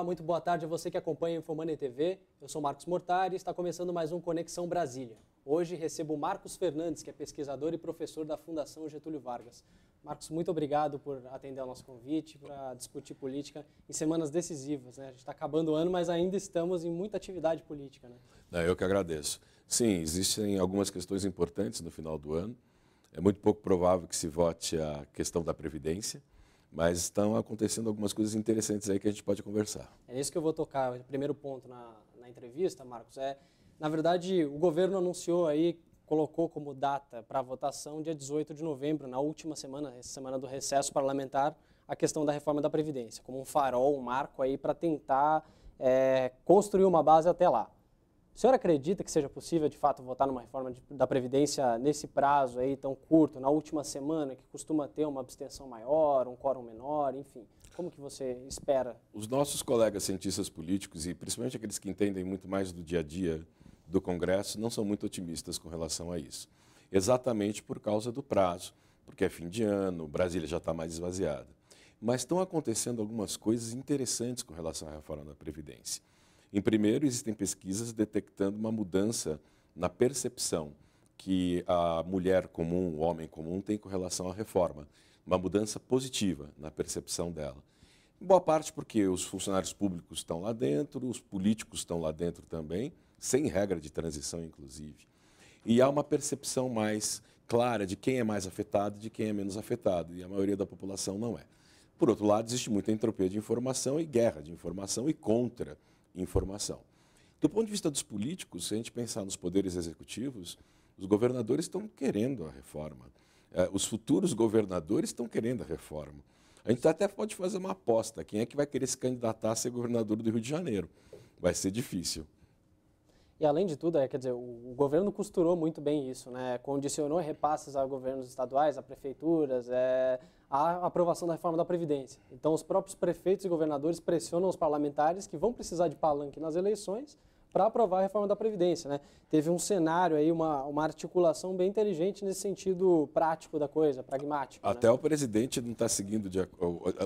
muito boa tarde a você que acompanha a Infomoney TV. Eu sou Marcos Mortari e está começando mais um Conexão Brasília. Hoje recebo o Marcos Fernandes, que é pesquisador e professor da Fundação Getúlio Vargas. Marcos, muito obrigado por atender ao nosso convite para discutir política em semanas decisivas, né? A gente está acabando o ano, mas ainda estamos em muita atividade política, né? Eu que agradeço. Sim, existem algumas questões importantes no final do ano. É muito pouco provável que se vote a questão da Previdência, mas estão acontecendo algumas coisas interessantes aí que a gente pode conversar. É isso que eu vou tocar. O primeiro ponto na entrevista, Marcos, na verdade, o governo anunciou aí, colocou como data para a votação dia 18 de novembro, na última semana, essa semana do recesso parlamentar, a questão da reforma da Previdência, como um farol, um marco aí para tentar construir uma base até lá. O senhor acredita que seja possível, de fato, votar numa reforma da Previdência nesse prazo aí tão curto, na última semana, que costuma ter uma abstenção maior, um quórum menor, enfim? Como que você espera? Os nossos colegas cientistas políticos, e principalmente aqueles que entendem muito mais do dia a dia do Congresso, não são muito otimistas com relação a isso. Exatamente por causa do prazo, porque é fim de ano, Brasília já está mais esvaziada. Mas estão acontecendo algumas coisas interessantes com relação à reforma da Previdência. Em primeiro, existem pesquisas detectando uma mudança na percepção que a mulher comum, o homem comum, tem com relação à reforma. Uma mudança positiva na percepção dela. Em boa parte porque os funcionários públicos estão lá dentro, os políticos estão lá dentro também, sem regra de transição, inclusive. E há uma percepção mais clara de quem é mais afetado e de quem é menos afetado, e a maioria da população não é. Por outro lado, existe muita entropia de informação e guerra de informação e contra-informação. Do ponto de vista dos políticos, se a gente pensar nos poderes executivos, os governadores estão querendo a reforma. Os futuros governadores estão querendo a reforma. A gente até pode fazer uma aposta. Quem é que vai querer se candidatar a ser governador do Rio de Janeiro? Vai ser difícil. E além de tudo, quer dizer, o governo costurou muito bem isso, né? Condicionou repasses a governos estaduais, a prefeituras, a aprovação da reforma da Previdência. Então, os próprios prefeitos e governadores pressionam os parlamentares que vão precisar de palanque nas eleições para aprovar a reforma da Previdência, né? Teve um cenário aí, uma articulação bem inteligente nesse sentido prático da coisa, pragmático. Até né? O presidente não está seguindo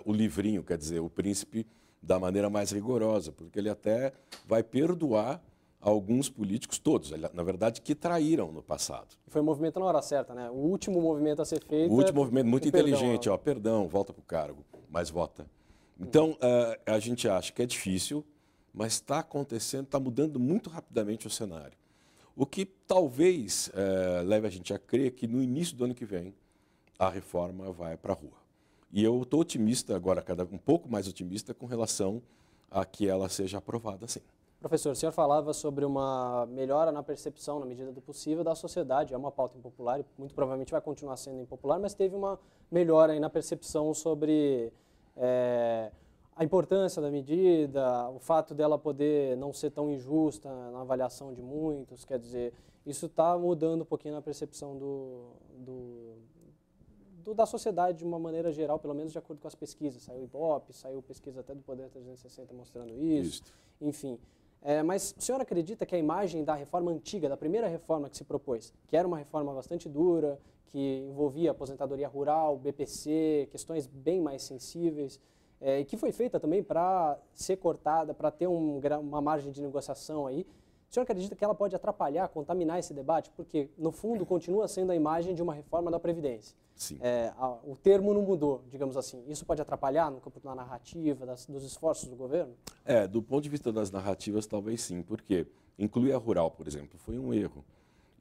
o livrinho, quer dizer, o príncipe, da maneira mais rigorosa, porque ele até vai perdoar alguns políticos, todos, na verdade, que traíram no passado. E foi um movimento na hora certa, né? O último movimento a ser feito... O último movimento muito inteligente, perdão, perdão, volta para o cargo, mas vota. Então, a gente acha que é difícil, mas está acontecendo, está mudando muito rapidamente o cenário. O que talvez leve a gente a crer que no início do ano que vem a reforma vai para a rua. E eu estou otimista agora, um pouco mais otimista com relação a que ela seja aprovada sim. Professor, o senhor falava sobre uma melhora na percepção, na medida do possível, da sociedade. É uma pauta impopular e muito provavelmente vai continuar sendo impopular, mas teve uma melhora aí na percepção sobre a importância da medida, o fato dela poder não ser tão injusta na avaliação de muitos. Quer dizer, isso está mudando um pouquinho na percepção da sociedade de uma maneira geral, pelo menos de acordo com as pesquisas. Saiu o Ibope, saiu pesquisa até do Poder 360 mostrando isso. Enfim. Mas o senhor acredita que a imagem da reforma antiga, da primeira reforma que se propôs, que era uma reforma bastante dura, que envolvia aposentadoria rural, BPC, questões bem mais sensíveis, e que foi feita também para ser cortada, para ter uma margem de negociação aí, o senhor acredita que ela pode atrapalhar, contaminar esse debate? Porque, no fundo, continua sendo a imagem de uma reforma da Previdência. Sim. O termo não mudou, digamos assim. Isso pode atrapalhar no campo da narrativa, dos esforços do governo? Do ponto de vista das narrativas, talvez sim, porque incluir a rural, por exemplo, foi um erro.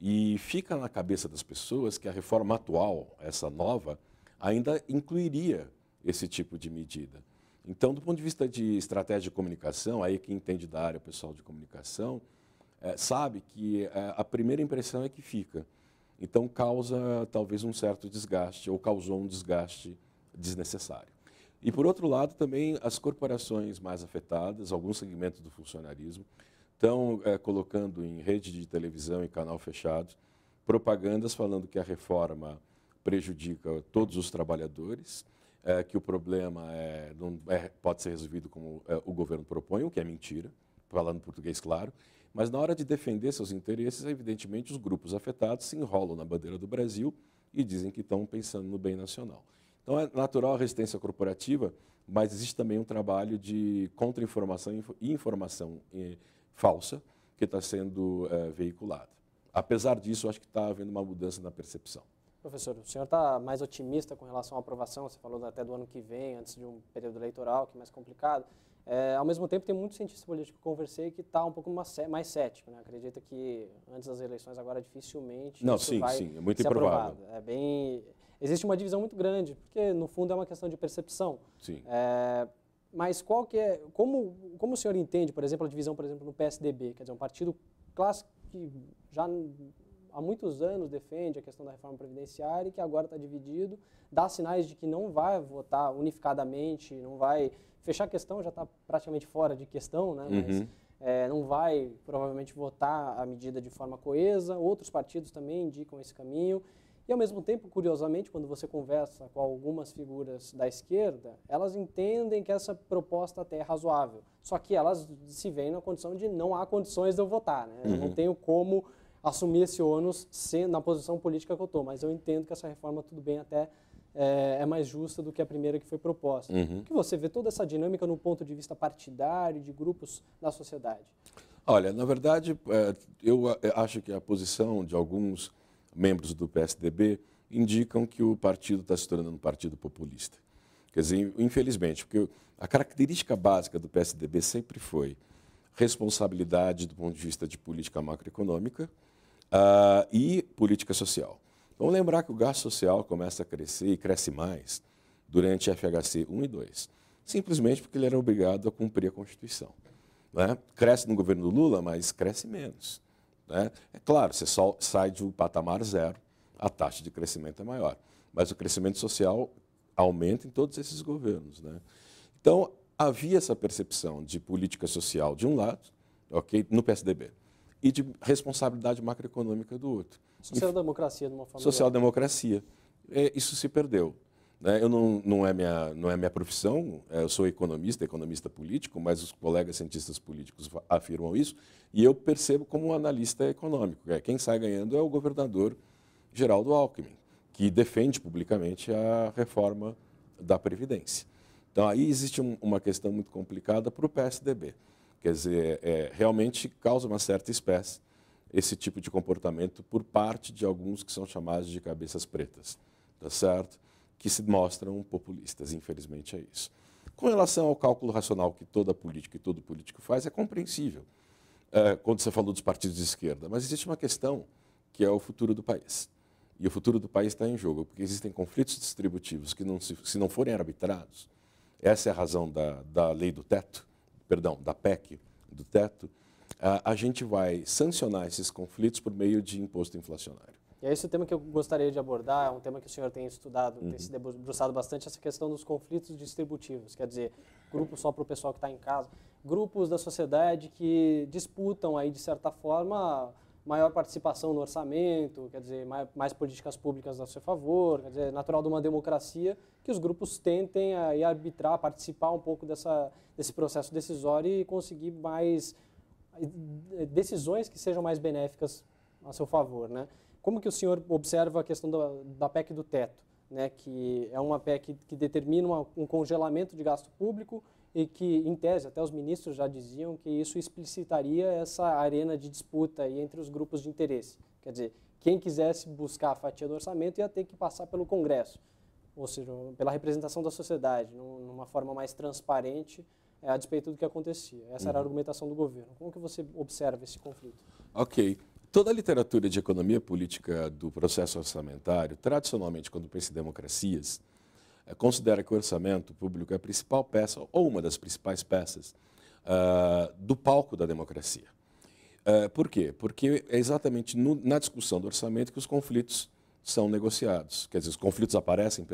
E fica na cabeça das pessoas que a reforma atual, essa nova, ainda incluiria esse tipo de medida. Então, do ponto de vista de estratégia de comunicação, aí quem entende da área, o pessoal de comunicação, sabe que a primeira impressão é que fica. Então, causa talvez um certo desgaste, ou causou um desgaste desnecessário. E, por outro lado, também as corporações mais afetadas, alguns segmentos do funcionarismo, estão colocando em rede de televisão e canal fechado propagandas falando que a reforma prejudica todos os trabalhadores, que o problema pode ser resolvido como o governo propõe, o que é mentira, falando português claro. Mas na hora de defender seus interesses, evidentemente, os grupos afetados se enrolam na bandeira do Brasil e dizem que estão pensando no bem nacional. Então é natural a resistência corporativa, mas existe também um trabalho de contra-informação e informação falsa que está sendo veiculada. Apesar disso, eu acho que está havendo uma mudança na percepção. Professor, o senhor está mais otimista com relação à aprovação? Você falou até do ano que vem, antes de um período eleitoral, que é mais complicado. Ao mesmo tempo, tem muito cientista político que eu conversei que está um pouco mais cético, né? Acredita que antes das eleições, agora dificilmente isso vai é muito ser improvável. aprovado. Existe uma divisão muito grande, porque no fundo é uma questão de percepção. Sim. Mas como o senhor entende, por exemplo, a divisão, por exemplo, no PSDB, quer dizer, um partido clássico que já há muitos anos defende a questão da reforma previdenciária e que agora está dividido, dá sinais de que não vai votar unificadamente, não vai fechar a questão, já está praticamente fora de questão, né? Mas não vai provavelmente votar a medida de forma coesa. Outros partidos também indicam esse caminho. E, ao mesmo tempo, curiosamente, quando você conversa com algumas figuras da esquerda, elas entendem que essa proposta até é razoável. Só que elas se veem na condição de não há condições de eu votar, né? Eu não tenho como assumir esse ônus na posição política que eu estou, mas eu entendo que essa reforma, tudo bem, até é mais justa do que a primeira que foi proposta. O que você vê toda essa dinâmica no ponto de vista partidário, de grupos da sociedade? Olha, na verdade, eu acho que a posição de alguns membros do PSDB indicam que o partido está se tornando um partido populista. Quer dizer, infelizmente, porque a característica básica do PSDB sempre foi responsabilidade do ponto de vista de política macroeconômica e política social. Vamos lembrar que o gasto social começa a crescer e cresce mais durante a FHC 1 e 2, simplesmente porque ele era obrigado a cumprir a Constituição. Né? Cresce no governo Lula, mas cresce menos. Né? É claro, você só sai de um patamar zero, a taxa de crescimento é maior, mas o crescimento social aumenta em todos esses governos. Né? Então, havia essa percepção de política social de um lado, okay, no PSDB, e de responsabilidade macroeconômica do outro. Social-democracia, de uma forma social-democracia. Isso se perdeu. Né? Não é minha profissão, eu sou economista político, mas os colegas cientistas políticos afirmam isso, e eu percebo como um analista econômico. Quem sai ganhando é o governador Geraldo Alckmin, que defende publicamente a reforma da Previdência. Então, aí existe uma questão muito complicada para o PSDB. Quer dizer, realmente causa uma certa espécie esse tipo de comportamento por parte de alguns que são chamados de cabeças pretas, tá certo? Que se mostram populistas, infelizmente é isso. Com relação ao cálculo racional que toda política e todo político faz, é compreensível, quando você falou dos partidos de esquerda, mas existe uma questão que é o futuro do país. E o futuro do país está em jogo, porque existem conflitos distributivos que, se não forem arbitrados, essa é a razão da lei do teto, da PEC do teto, a gente vai sancionar esses conflitos por meio de imposto inflacionário. E é esse o tema que eu gostaria de abordar, é um tema que o senhor tem estudado, tem se debruçado bastante, essa questão dos conflitos distributivos, quer dizer, grupos só para o pessoal que está em casa, grupos da sociedade que disputam aí, de certa forma, maior participação no orçamento, quer dizer, mais políticas públicas a seu favor, quer dizer, natural de uma democracia, que os grupos tentem aí arbitrar, participar um pouco desse processo decisório e conseguir mais decisões que sejam mais benéficas a seu favor, né? Como que o senhor observa a questão da PEC do teto, né? Que é uma PEC que determina um congelamento de gasto público e que, em tese, até os ministros já diziam que isso explicitaria essa arena de disputa aí entre os grupos de interesse. Quer dizer, quem quisesse buscar a fatia do orçamento ia ter que passar pelo Congresso, ou seja, pela representação da sociedade, numa forma mais transparente, a despeito do que acontecia. Essa era a argumentação do governo. Como que você observa esse conflito? Ok. Toda a literatura de economia política do processo orçamentário, tradicionalmente, quando pensa em democracias, considera que o orçamento público é a principal peça, ou uma das principais peças, do palco da democracia. Por quê? Porque é exatamente na discussão do orçamento que os conflitos são negociados. Quer dizer, os conflitos aparecem,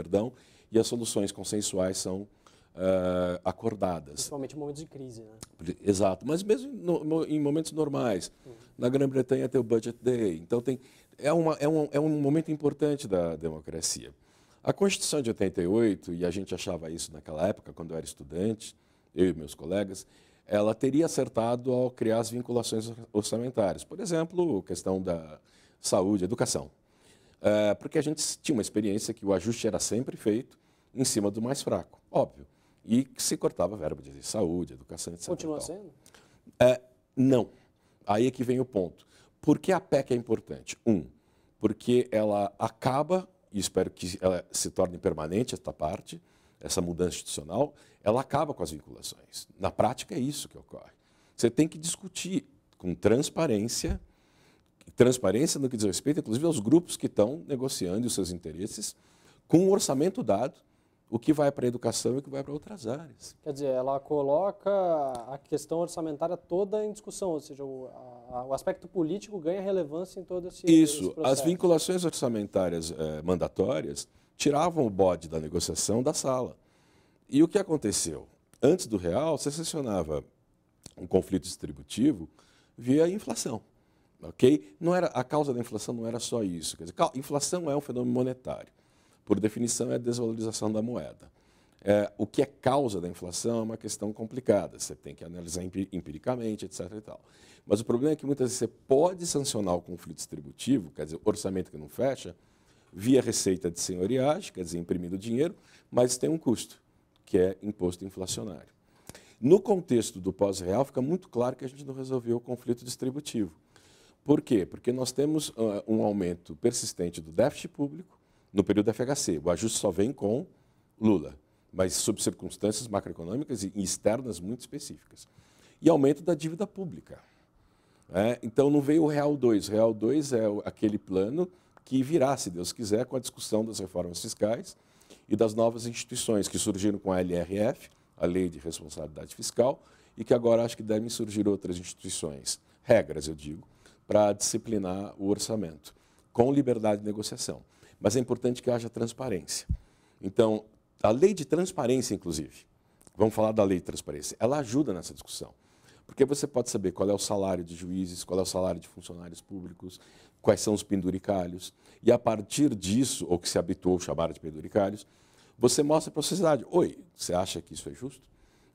e as soluções consensuais são acordadas. Principalmente em momentos de crise, né? Exato, mas mesmo em momentos normais. Na Grã-Bretanha tem o Budget Day, então é um momento importante da democracia. A Constituição de 88, e a gente achava isso naquela época, quando eu era estudante, eu e meus colegas, ela teria acertado ao criar as vinculações orçamentárias. Por exemplo, questão da saúde, educação. Porque a gente tinha uma experiência que o ajuste era sempre feito em cima do mais fraco, óbvio. e que se cortava verba de saúde, educação, etc. Continua sendo? Não. Aí é que vem o ponto. Por que a PEC é importante? Porque ela acaba, e espero que ela se torne permanente, esta parte, essa mudança institucional, ela acaba com as vinculações. Na prática é isso que ocorre. Você tem que discutir com transparência no que diz respeito, inclusive, aos grupos que estão negociando os seus interesses, com um orçamento dado, o que vai para a educação e o que vai para outras áreas. Quer dizer, ela coloca a questão orçamentária toda em discussão, ou seja, o aspecto político ganha relevância em todo esse processo. As vinculações orçamentárias mandatórias tiravam o bode da negociação da sala. E o que aconteceu? Antes do real, você sancionava um conflito distributivo via inflação. Okay? A causa da inflação não era só isso. Quer dizer, inflação é um fenômeno monetário. Por definição, é a desvalorização da moeda. O que é causa da inflação é uma questão complicada. Você tem que analisar empiricamente, etc. E tal. Mas o problema é que muitas vezes você pode sancionar o conflito distributivo, quer dizer, orçamento que não fecha, via receita de senhoriagem, quer dizer, imprimindo dinheiro, mas tem um custo, que é imposto inflacionário. No contexto do pós-real, fica muito claro que a gente não resolveu o conflito distributivo. Por quê? Porque nós temos um aumento persistente do déficit público no período FHC. O ajuste só vem com Lula, mas sob circunstâncias macroeconômicas e externas muito específicas. E aumento da dívida pública. Então, não veio o Real 2. O Real 2 é aquele plano que virá, se Deus quiser, com a discussão das reformas fiscais e das novas instituições que surgiram com a LRF, a Lei de Responsabilidade Fiscal, e que agora acho que devem surgir outras instituições, regras, eu digo, para disciplinar o orçamento, com liberdade de negociação. Mas é importante que haja transparência. Então, a lei de transparência, inclusive, vamos falar da lei de transparência, ela ajuda nessa discussão. Porque você pode saber qual é o salário de juízes, qual é o salário de funcionários públicos, quais são os penduricalhos, e a partir disso, ou que se habituou a chamar de penduricalhos, você mostra para a sociedade, oi, você acha que isso é justo?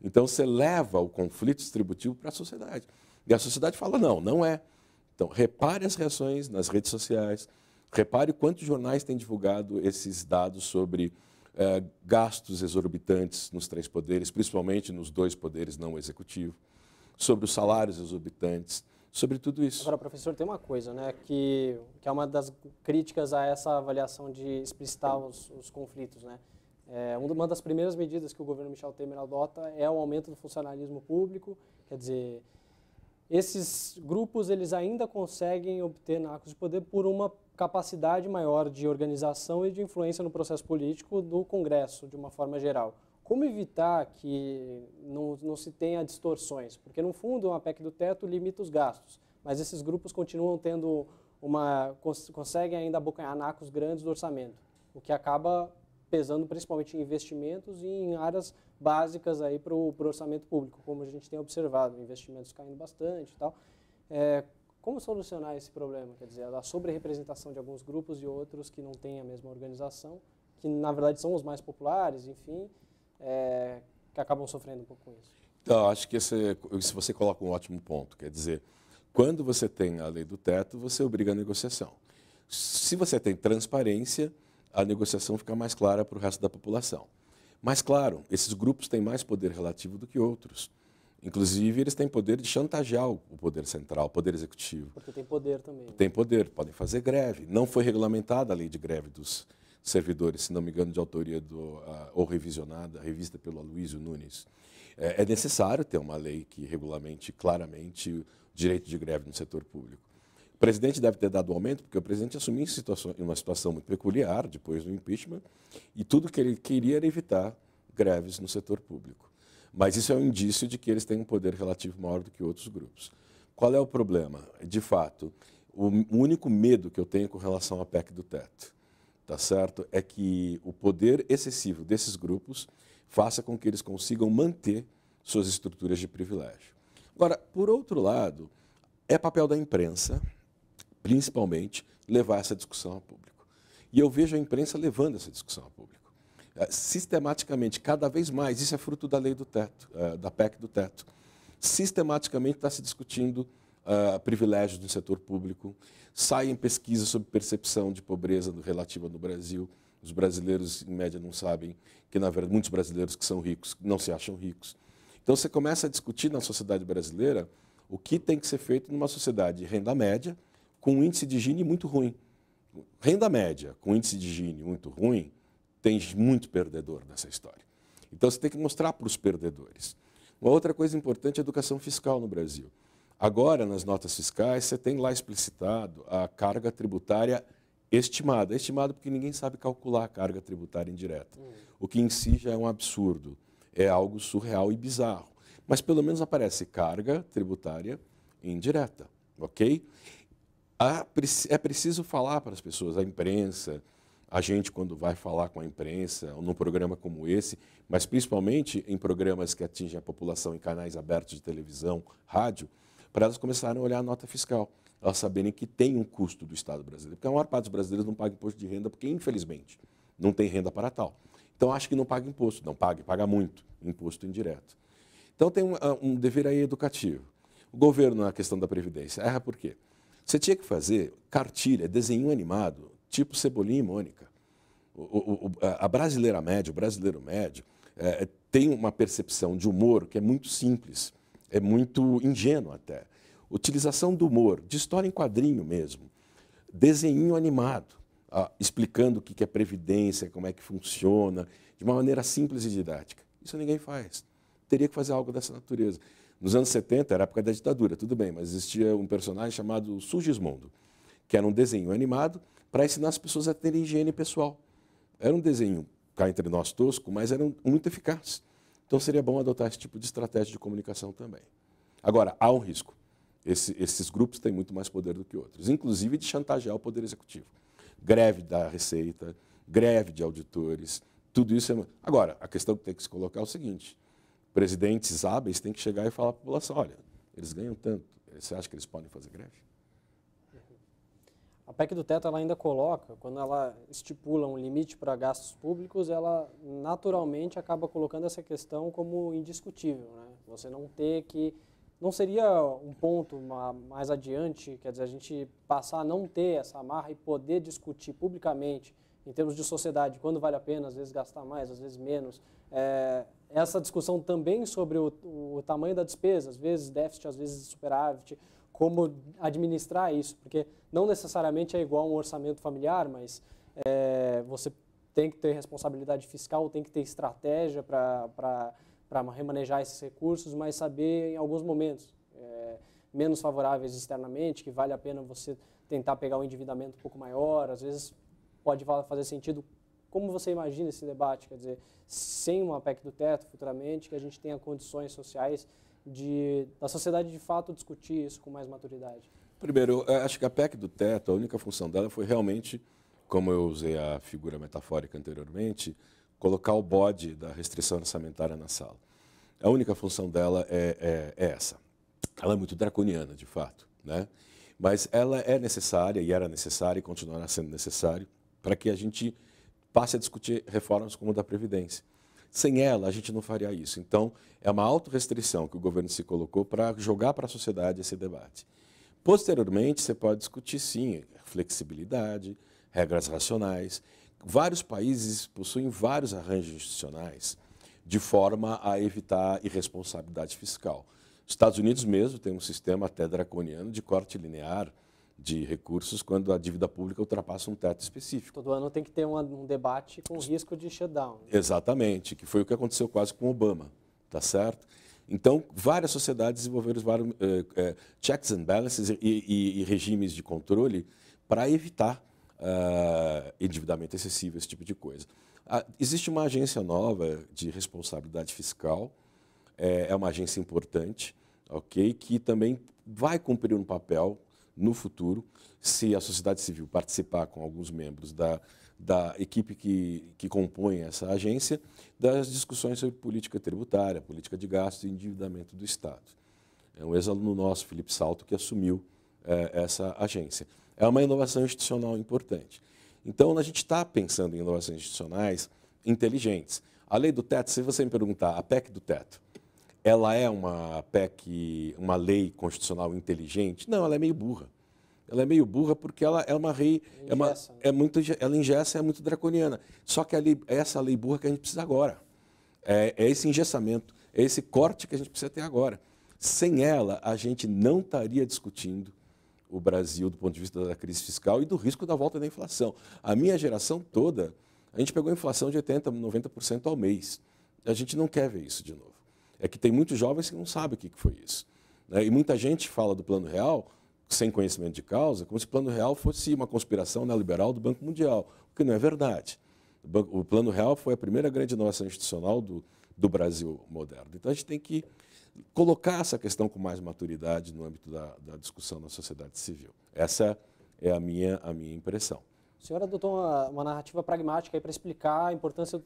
Então, você leva o conflito distributivo para a sociedade. E a sociedade fala, não é. Então, repare as reações nas redes sociais, repare quantos jornais têm divulgado esses dados sobre gastos exorbitantes nos 3 poderes, principalmente nos 2 poderes não executivos, sobre os salários exorbitantes, sobre tudo isso. Agora, professor, tem uma coisa, né, que é uma das críticas a essa avaliação de explicitar os conflitos, né? Uma das primeiras medidas que o governo Michel Temer adota é o aumento do funcionalismo público, quer dizer, esses grupos eles ainda conseguem obter nacos de poder por uma capacidade maior de organização e de influência no processo político do Congresso, de uma forma geral. Como evitar que não se tenha distorções? Porque, no fundo, uma PEC do teto limita os gastos, mas esses grupos continuam tendo conseguem ainda abocanhar nacos grandes do orçamento, o que acaba pesando principalmente em investimentos e em áreas básicas para o orçamento público, como a gente tem observado, investimentos caindo bastante e tal. Como solucionar esse problema? Quer dizer, a sobre-representação de alguns grupos e outros que não têm a mesma organização, que na verdade são os mais populares, enfim, que acabam sofrendo um pouco com isso. Então, acho que se você coloca um ótimo ponto, quer dizer, quando você tem a lei do teto, você obriga a negociação. Se você tem transparência, a negociação fica mais clara para o resto da população. Mas, claro, esses grupos têm mais poder relativo do que outros. Inclusive, eles têm poder de chantagear o poder central, o poder executivo. Porque tem poder também. Tem poder, podem fazer greve. Não foi regulamentada a lei de greve dos servidores, se não me engano, de autoria ou revisionada, revista pelo Aloysio Nunes. É necessário ter uma lei que regulamente claramente o direito de greve no setor público. O presidente deve ter dado aumento, porque o presidente assumiu em uma situação muito peculiar, depois do impeachment, e tudo que ele queria era evitar greves no setor público. Mas isso é um indício de que eles têm um poder relativo maior do que outros grupos. Qual é o problema? De fato, o único medo que eu tenho com relação à PEC do teto, tá certo, é que o poder excessivo desses grupos faça com que eles consigam manter suas estruturas de privilégio. Agora, por outro lado, é papel da imprensa, principalmente, levar essa discussão a público. E eu vejo a imprensa levando essa discussão a público. Sistematicamente, cada vez mais, isso é fruto da lei do teto, da PEC do teto. Sistematicamente está se discutindo privilégios no setor público, saem pesquisas sobre percepção de pobreza relativa no Brasil, Os brasileiros, em média, não sabem que, na verdade, muitos brasileiros que são ricos não se acham ricos. Então, você começa a discutir na sociedade brasileira o que tem que ser feito numa sociedade de renda média com um índice de Gini muito ruim. Renda média com índice de Gini muito ruim, tem muito perdedor nessa história. Então, você tem que mostrar para os perdedores. Uma outra coisa importante é a educação fiscal no Brasil. Agora, nas notas fiscais, você tem lá explicitado a carga tributária estimada. Estimada porque ninguém sabe calcular a carga tributária indireta. O que em si já é um absurdo. É algo surreal e bizarro. Mas pelo menos aparece carga tributária indireta, ok? É preciso falar para as pessoas, a imprensa, a gente quando vai falar com a imprensa, num programa como esse, mas principalmente em programas que atingem a população em canais abertos de televisão, rádio, para elas começarem a olhar a nota fiscal, elas saberem que tem um custo do Estado brasileiro. Porque a maior parte dos brasileiros não paga imposto de renda porque, infelizmente, não tem renda para tal. Então, acha que não paga imposto. Não paga, paga muito imposto indireto. Então, tem um dever aí educativo. O governo, na questão da Previdência, erra por quê? Você tinha que fazer cartilha, desenho animado, tipo Cebolinha e Mônica. A brasileira média, o brasileiro médio, tem uma percepção de humor que é muito simples, é muito ingênua até. Utilização do humor, de história em quadrinho mesmo, desenho animado, explicando o que é previdência, como é que funciona, de uma maneira simples e didática. Isso ninguém faz. Teria que fazer algo dessa natureza. Nos anos 70, era a época da ditadura, tudo bem, mas existia um personagem chamado Sugismundo, que era um desenho animado para ensinar as pessoas a terem higiene pessoal. Era um desenho, cá entre nós, tosco, mas era muito eficaz. Então seria bom adotar esse tipo de estratégia de comunicação também. Agora, há um risco. Esses grupos têm muito mais poder do que outros, inclusive de chantagear o Poder Executivo. Greve da Receita, greve de auditores, tudo isso é... Agora, a questão que tem que se colocar é o seguinte, presidentes hábeis têm que chegar e falar para a população, olha, eles ganham tanto, você acha que eles podem fazer greve? A PEC do teto ela ainda coloca, quando ela estipula um limite para gastos públicos, ela naturalmente acaba colocando essa questão como indiscutível, né? Você não ter que... Não seria um ponto mais adiante, quer dizer, a gente passar a não ter essa amarra e poder discutir publicamente, em termos de sociedade, quando vale a pena, às vezes gastar mais, às vezes menos. Essa discussão também sobre o tamanho da despesa, às vezes déficit, às vezes superávit, como administrar isso, porque não necessariamente é igual a um orçamento familiar, mas você tem que ter responsabilidade fiscal, tem que ter estratégia para remanejar esses recursos, mas saber em alguns momentos menos favoráveis externamente, que vale a pena você tentar pegar um endividamento um pouco maior, às vezes pode fazer sentido. Como você imagina esse debate? Quer dizer, sem uma PEC do teto futuramente, que a gente tenha condições sociais da sociedade de fato discutir isso com mais maturidade? Primeiro, eu acho que a PEC do teto, a única função dela foi realmente, como eu usei a figura metafórica anteriormente, colocar o bode da restrição orçamentária na sala. A única função dela é essa. Ela é muito draconiana, de fato, né? Mas ela é necessária, e era necessária, e continuará sendo necessário, para que a gente passe a discutir reformas como a da Previdência. Sem ela, a gente não faria isso. Então, é uma autorrestrição que o governo se colocou para jogar para a sociedade esse debate. Posteriormente, você pode discutir, sim, flexibilidade, regras racionais. Vários países possuem vários arranjos institucionais de forma a evitar irresponsabilidade fiscal. Os Estados Unidos mesmo tem um sistema até draconiano de corte linear de recursos quando a dívida pública ultrapassa um teto específico. Todo ano tem que ter um debate com risco de shutdown. Exatamente, que foi o que aconteceu quase com Obama, tá certo? Então, várias sociedades desenvolveram vários checks and balances e regimes de controle para evitar endividamento excessivo, esse tipo de coisa. Existe uma agência nova de responsabilidade fiscal, é uma agência importante, ok, que também vai cumprir um papel no futuro, se a sociedade civil participar com alguns membros da equipe que compõe essa agência, das discussões sobre política tributária, política de gasto e endividamento do Estado. É um ex-aluno nosso, Felipe Salto, que assumiu essa agência. É uma inovação institucional importante. Então, a gente está pensando em inovações institucionais inteligentes. A lei do teto, se você me perguntar, a PEC do teto, ela é uma PEC, uma lei constitucional inteligente? Não, ela é meio burra. ela é meio burra porque ela é uma lei, ela engessa, é muito draconiana. Só que é essa lei burra que a gente precisa agora. É esse engessamento, é esse corte que a gente precisa ter agora. Sem ela, a gente não estaria discutindo o Brasil do ponto de vista da crise fiscal e do risco da volta da inflação. A minha geração toda, a gente pegou a inflação de 80%, 90% ao mês. A gente não quer ver isso de novo. É que tem muitos jovens que não sabem o que foi isso. E muita gente fala do Plano Real, sem conhecimento de causa, como se o Plano Real fosse uma conspiração neoliberal do Banco Mundial, o que não é verdade. O Plano Real foi a primeira grande inovação institucional do Brasil moderno. Então, a gente tem que colocar essa questão com mais maturidade no âmbito da discussão na sociedade civil. Essa é a minha impressão. O senhor adotou uma narrativa pragmática para explicar a importância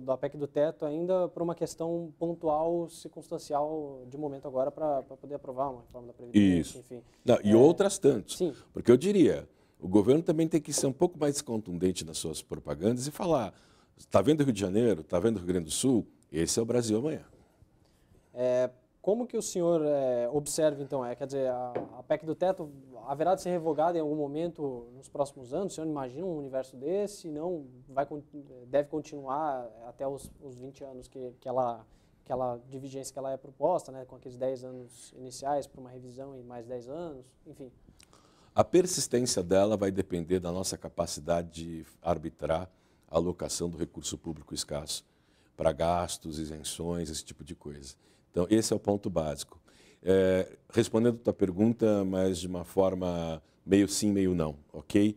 da PEC do teto ainda por uma questão pontual, circunstancial de momento agora para poder aprovar uma reforma da Previdência, isso. Enfim. Não, e outras tantas. Sim. Porque eu diria, o governo também tem que ser um pouco mais contundente nas suas propagandas e falar, está vendo o Rio de Janeiro, está vendo o Rio Grande do Sul? Esse é o Brasil amanhã. Como que o senhor observa, então, quer dizer, a PEC do teto haverá de ser revogada em algum momento nos próximos anos? O senhor imagina um universo desse? Não deve continuar até os 20 anos aquela de vigência que ela é proposta, né, com aqueles 10 anos iniciais para uma revisão e mais 10 anos, enfim? A persistência dela vai depender da nossa capacidade de arbitrar a alocação do recurso público escasso para gastos, isenções, esse tipo de coisa. Então, esse é o ponto básico. Respondendo a tua pergunta, mas de uma forma meio sim, meio não, ok?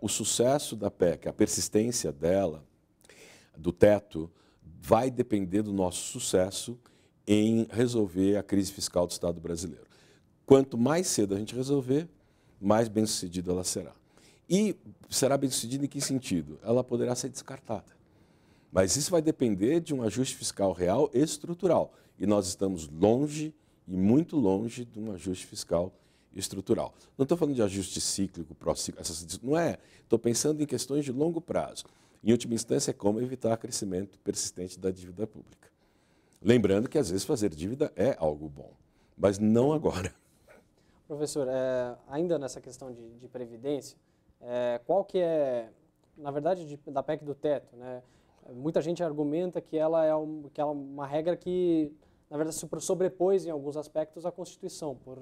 O sucesso da PEC, a persistência dela, do teto, vai depender do nosso sucesso em resolver a crise fiscal do Estado brasileiro. Quanto mais cedo a gente resolver, mais bem-sucedida ela será. E será bem-sucedida em que sentido? Ela poderá ser descartada. Mas isso vai depender de um ajuste fiscal real e estrutural. E nós estamos longe, e muito longe, de um ajuste fiscal estrutural. Não estou falando de ajuste cíclico, pró-cíclico, não é. Estou pensando em questões de longo prazo. Em última instância, é como evitar crescimento persistente da dívida pública. Lembrando que, às vezes, fazer dívida é algo bom, mas não agora. Professor, ainda nessa questão de previdência, qual que é, na verdade, da PEC do teto, né? Muita gente argumenta que ela é uma regra que, na verdade, se sobrepôs em alguns aspectos à Constituição, por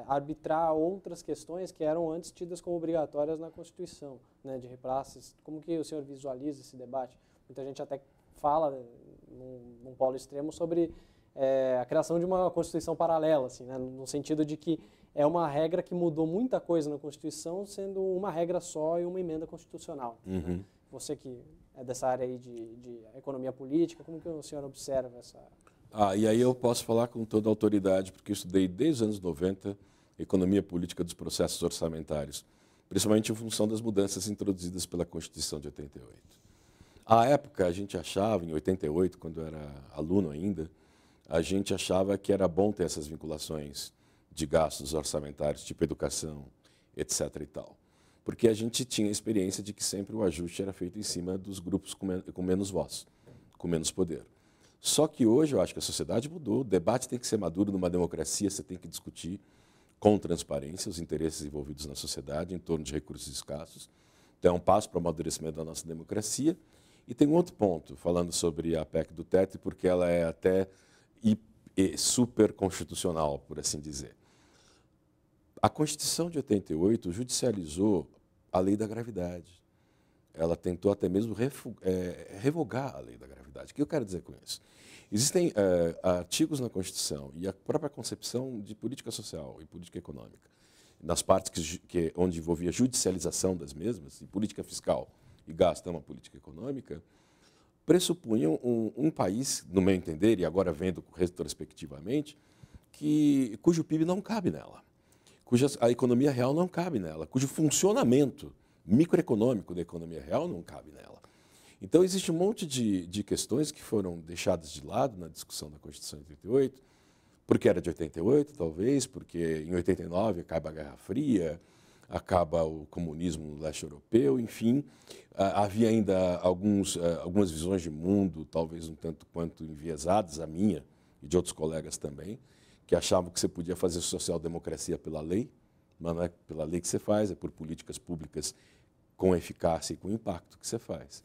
arbitrar outras questões que eram antes tidas como obrigatórias na Constituição, né, de repasses. Como que o senhor visualiza esse debate? Muita gente até fala, num polo extremo, sobre a criação de uma Constituição paralela, assim, né, no sentido de que é uma regra que mudou muita coisa na Constituição, sendo uma regra só e uma emenda constitucional. Uhum. Né? Você que é dessa área aí de economia política, como que o senhor observa essa... E aí eu posso falar com toda a autoridade, porque eu estudei desde os anos 90 economia política dos processos orçamentários, principalmente em função das mudanças introduzidas pela Constituição de 88. À época, a gente achava, em 88, quando eu era aluno ainda, a gente achava que era bom ter essas vinculações de gastos orçamentários, tipo educação, etc. e tal. Porque a gente tinha a experiência de que sempre o ajuste era feito em cima dos grupos com menos voz, com menos poder. Só que hoje eu acho que a sociedade mudou, o debate tem que ser maduro numa democracia, você tem que discutir com transparência os interesses envolvidos na sociedade em torno de recursos escassos. Então é um passo para o amadurecimento da nossa democracia. E tem um outro ponto, falando sobre a PEC do teto, porque ela é até super constitucional, por assim dizer. A Constituição de 88 judicializou a lei da gravidade. Ela tentou até mesmo revogar a lei da gravidade. O que eu quero dizer com isso? Existem artigos na Constituição e a própria concepção de política social e política econômica, nas partes onde envolvia judicialização das mesmas, e política fiscal e gasto é uma política econômica, pressupunham um país, no meu entender, e agora vendo retrospectivamente, cujo PIB não cabe nela, cuja a economia real não cabe nela, cujo funcionamento microeconômico da economia real não cabe nela. Então, existe um monte de questões que foram deixadas de lado na discussão da Constituição de 88, porque era de 88, talvez, porque em 89 acaba a Guerra Fria, acaba o comunismo no leste europeu, enfim. Havia ainda algumas visões de mundo, talvez um tanto quanto enviesadas, a minha e de outros colegas também, que achavam que você podia fazer social-democracia pela lei, mas não é pela lei que você faz, é por políticas públicas com eficácia e com impacto que você faz.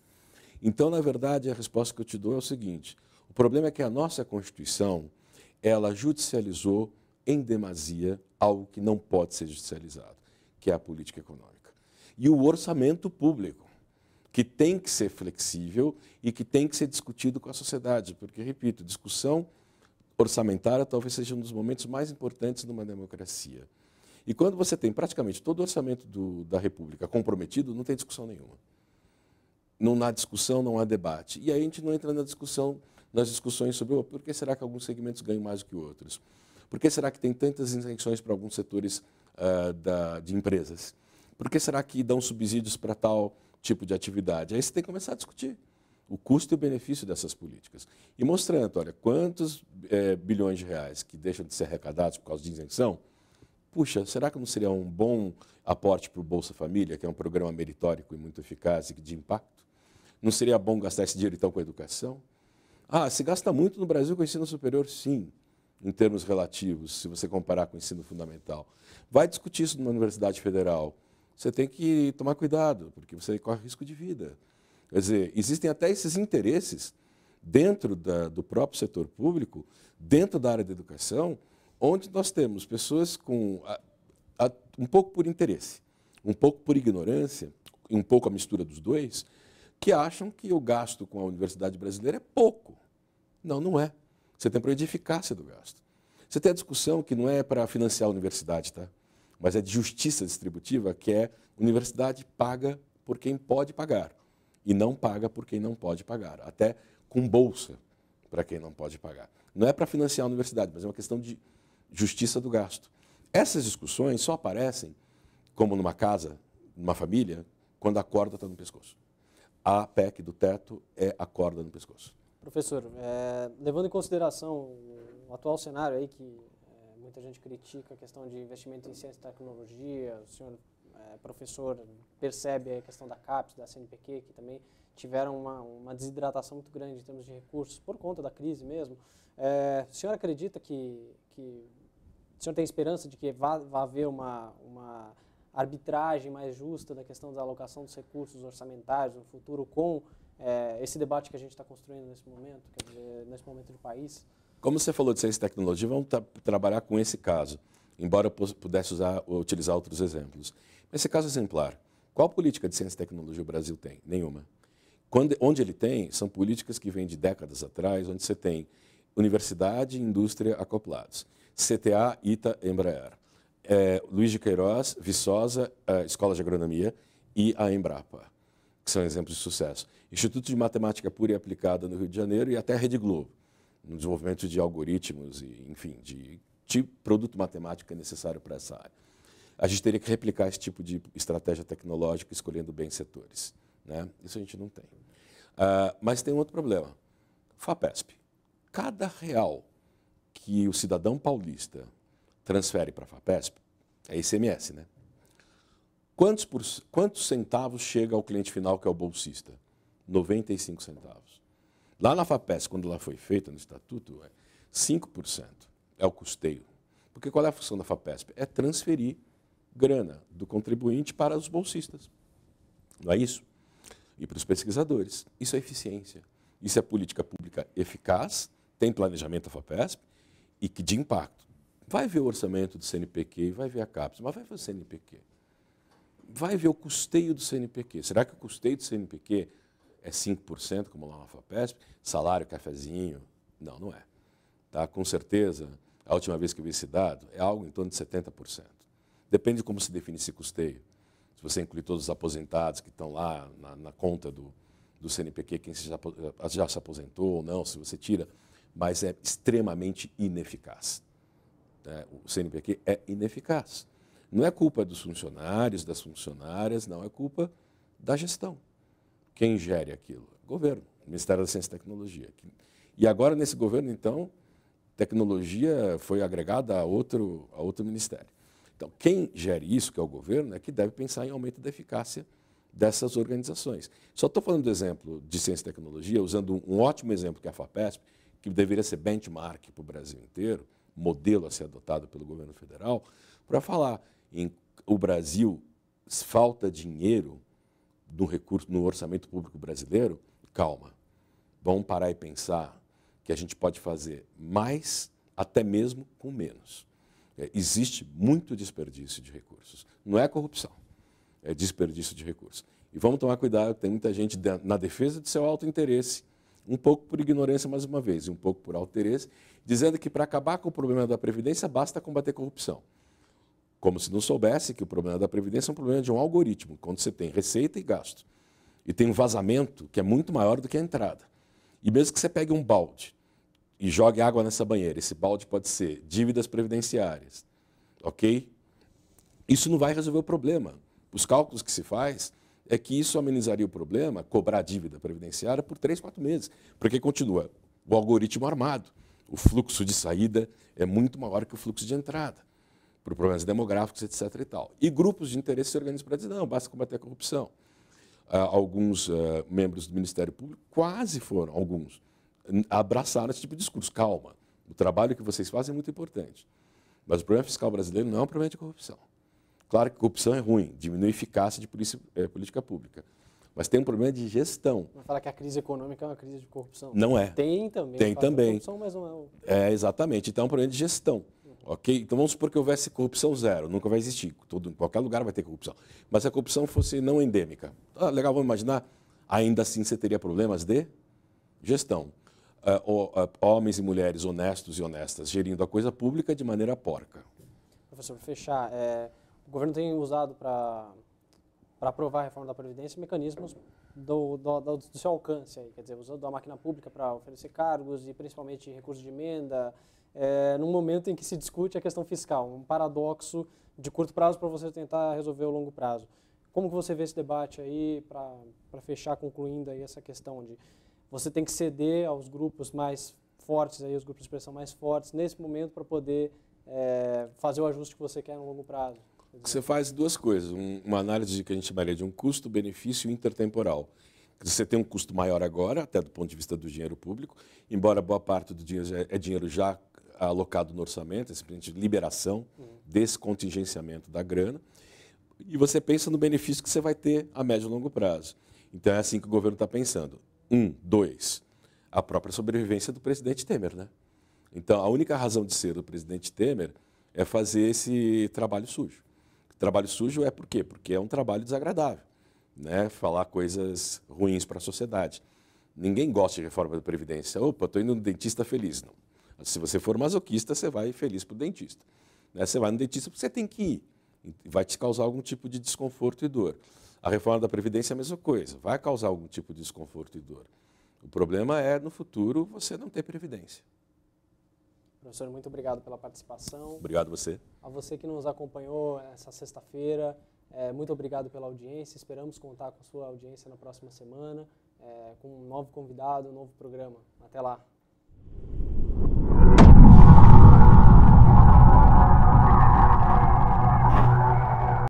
Então, na verdade, a resposta que eu te dou é o seguinte: o problema é que a nossa Constituição, ela judicializou em demasia algo que não pode ser judicializado, que é a política econômica. E o orçamento público, que tem que ser flexível e que tem que ser discutido com a sociedade, porque, repito, discussão orçamentária talvez seja um dos momentos mais importantes numa democracia. E quando você tem praticamente todo o orçamento da República comprometido, não tem discussão nenhuma. Não há discussão, não há debate. E aí a gente não entra nas discussões sobre por que será que alguns segmentos ganham mais do que outros? Por que será que tem tantas isenções para alguns setores de empresas? Por que será que dão subsídios para tal tipo de atividade? Aí você tem que começar a discutir o custo e o benefício dessas políticas. E mostrando, olha, quantos bilhões de reais que deixam de ser arrecadados por causa de isenção, puxa, será que não seria um bom aporte para o Bolsa Família, que é um programa meritórico e muito eficaz e de impacto? Não seria bom gastar esse dinheiro, então, com a educação? Ah, se gasta muito no Brasil com o ensino superior? Sim, em termos relativos, se você comparar com o ensino fundamental. Vai discutir isso numa universidade federal. Você tem que tomar cuidado, porque você corre risco de vida. Quer dizer, existem até esses interesses dentro do próprio setor público, dentro da área da educação, onde nós temos pessoas com um pouco por interesse, um pouco por ignorância, um pouco a mistura dos dois, que acham que o gasto com a universidade brasileira é pouco. Não, não é. Você tem problema de eficácia do gasto. Você tem a discussão que não é para financiar a universidade, tá? Mas é de justiça distributiva, que é universidade paga por quem pode pagar e não paga por quem não pode pagar, até com bolsa para quem não pode pagar. Não é para financiar a universidade, mas é uma questão de justiça do gasto. Essas discussões só aparecem, como numa casa, numa família, quando a corda está no pescoço. A PEC do teto é a corda no pescoço. Professor, levando em consideração o atual cenário aí, que muita gente critica a questão de investimento em ciência e tecnologia, o senhor, professor, percebe a questão da CAPES, da CNPq, que também tiveram uma desidratação muito grande em termos de recursos, por conta da crise mesmo. O senhor acredita o senhor tem esperança de que vá haver uma arbitragem mais justa da questão da alocação dos recursos orçamentários no futuro com esse debate que a gente está construindo nesse momento, quer dizer, nesse momento do país? Como você falou de ciência e tecnologia, vamos trabalhar com esse caso, embora eu pudesse utilizar outros exemplos. Esse caso exemplar, qual política de ciência e tecnologia o Brasil tem? Nenhuma. Onde ele tem, são políticas que vêm de décadas atrás, onde você tem universidade e indústria acoplados. CTA, ITA, Embraer. Luiz de Queiroz, Viçosa, Escola de Agronomia e a Embrapa, que são exemplos de sucesso. Instituto de Matemática Pura e Aplicada no Rio de Janeiro e até a Rede Globo, no desenvolvimento de algoritmos e, enfim, de produto matemático que é necessário para essa área. A gente teria que replicar esse tipo de estratégia tecnológica escolhendo bem setores, né? Isso a gente não tem. Mas tem um outro problema. FAPESP. Cada real que o cidadão paulista transfere para a FAPESP, é ICMS, né? Quantos centavos chega ao cliente final, que é o bolsista? 95 centavos. Lá na FAPESP, quando ela foi feita no Estatuto, 5% é o custeio. Porque qual é a função da FAPESP? É transferir grana do contribuinte para os bolsistas. Não é isso? E para os pesquisadores. Isso é eficiência. Isso é política pública eficaz, tem planejamento da FAPESP e que de impacto. Vai ver o orçamento do CNPq, vai ver a CAPES, mas vai ver o CNPq. Vai ver o custeio do CNPq. Será que o custeio do CNPq é 5%, como lá na FAPESP? Salário, cafezinho? Não, não é. Tá? Com certeza, a última vez que eu vi esse dado, é algo em torno de 70%. Depende de como se define esse custeio. Se você inclui todos os aposentados que estão lá na conta do CNPq, quem já se aposentou ou não, se você tira, mas é extremamente ineficaz. O CNPq é ineficaz. Não é culpa dos funcionários, das funcionárias, não, é culpa da gestão. Quem gere aquilo? O governo, o Ministério da Ciência e Tecnologia. E agora, nesse governo, então, tecnologia foi agregada a outro ministério. Então, quem gere isso, que é o governo, é que deve pensar em aumento da eficácia dessas organizações. Só estou falando do exemplo de ciência e tecnologia, usando um ótimo exemplo que é a FAPESP, que deveria ser benchmark para o Brasil inteiro, modelo a ser adotado pelo governo federal, para falar em o Brasil falta dinheiro no orçamento público brasileiro, calma. Vamos parar e pensar que a gente pode fazer mais, até mesmo com menos. Existe muito desperdício de recursos. Não é corrupção, é desperdício de recursos. E vamos tomar cuidado, tem muita gente na defesa de seu autointeresse, um pouco por ignorância mais uma vez, e um pouco por autointeresse, dizendo que para acabar com o problema da Previdência basta combater corrupção. Como se não soubesse que o problema da Previdência é um problema de um algoritmo, quando você tem receita e gasto. E tem um vazamento que é muito maior do que a entrada. E mesmo que você pegue um balde e jogue água nessa banheira, esse balde pode ser dívidas previdenciárias, ok? Isso não vai resolver o problema. Os cálculos que se faz é que isso amenizaria o problema, cobrar dívida previdenciária por 3, 4 meses, porque continua o algoritmo armado. O fluxo de saída é muito maior que o fluxo de entrada, por problemas demográficos, etc. e tal. E grupos de interesse se organizam para dizer, não, basta combater a corrupção. Alguns membros do Ministério Público quase foram, alguns, abraçaram esse tipo de discurso. Calma, o trabalho que vocês fazem é muito importante. Mas o problema fiscal brasileiro não é um problema de corrupção. Claro que corrupção é ruim, diminui a eficácia de política pública. Mas tem um problema de gestão. Não falar que a crise econômica é uma crise de corrupção. Não é. Tem também. Tem também. Corrupção, mas não é o... Exatamente. Então é um problema de gestão. Ok? Então vamos supor que houvesse corrupção zero. Nunca vai existir. Em qualquer lugar vai ter corrupção. Mas se a corrupção fosse não endêmica. Legal, vamos imaginar. Ainda assim você teria problemas de gestão. Homens e mulheres honestos e honestas gerindo a coisa pública de maneira porca. Professor, para fechar, o governo tem usado para aprovar a reforma da Previdência mecanismos do seu alcance, aí, quer dizer, usando a máquina pública para oferecer cargos e principalmente recursos de emenda, num momento em que se discute a questão fiscal, um paradoxo de curto prazo para você tentar resolver o longo prazo. Como que você vê esse debate aí para fechar, concluindo aí essa questão de você tem que ceder aos grupos mais fortes, aí, os grupos de expressão mais fortes, nesse momento para poder fazer o ajuste que você quer no longo prazo? Você faz duas coisas, uma análise que a gente chamaria de um custo-benefício intertemporal. Você tem um custo maior agora, até do ponto de vista do dinheiro público, embora boa parte do dinheiro é dinheiro já alocado no orçamento, é simplesmente liberação, descontingenciamento da grana, e você pensa no benefício que você vai ter a médio e longo prazo. Então é assim que o governo está pensando. 2, a própria sobrevivência do presidente Temer, né? Então a única razão de ser do presidente Temer é fazer esse trabalho sujo. Trabalho sujo é por quê? Porque é um trabalho desagradável, né? Falar coisas ruins para a sociedade. Ninguém gosta de reforma da Previdência. Opa, estou indo no dentista feliz. Não. Se você for masoquista, você vai feliz para o dentista. Né? Você vai no dentista porque você tem que ir. Vai te causar algum tipo de desconforto e dor. A reforma da Previdência é a mesma coisa. Vai causar algum tipo de desconforto e dor. O problema é, no futuro, você não ter Previdência. Professor, muito obrigado pela participação. Obrigado a você. A você que nos acompanhou essa sexta-feira, muito obrigado pela audiência. Esperamos contar com a sua audiência na próxima semana, com um novo convidado, um novo programa. Até lá.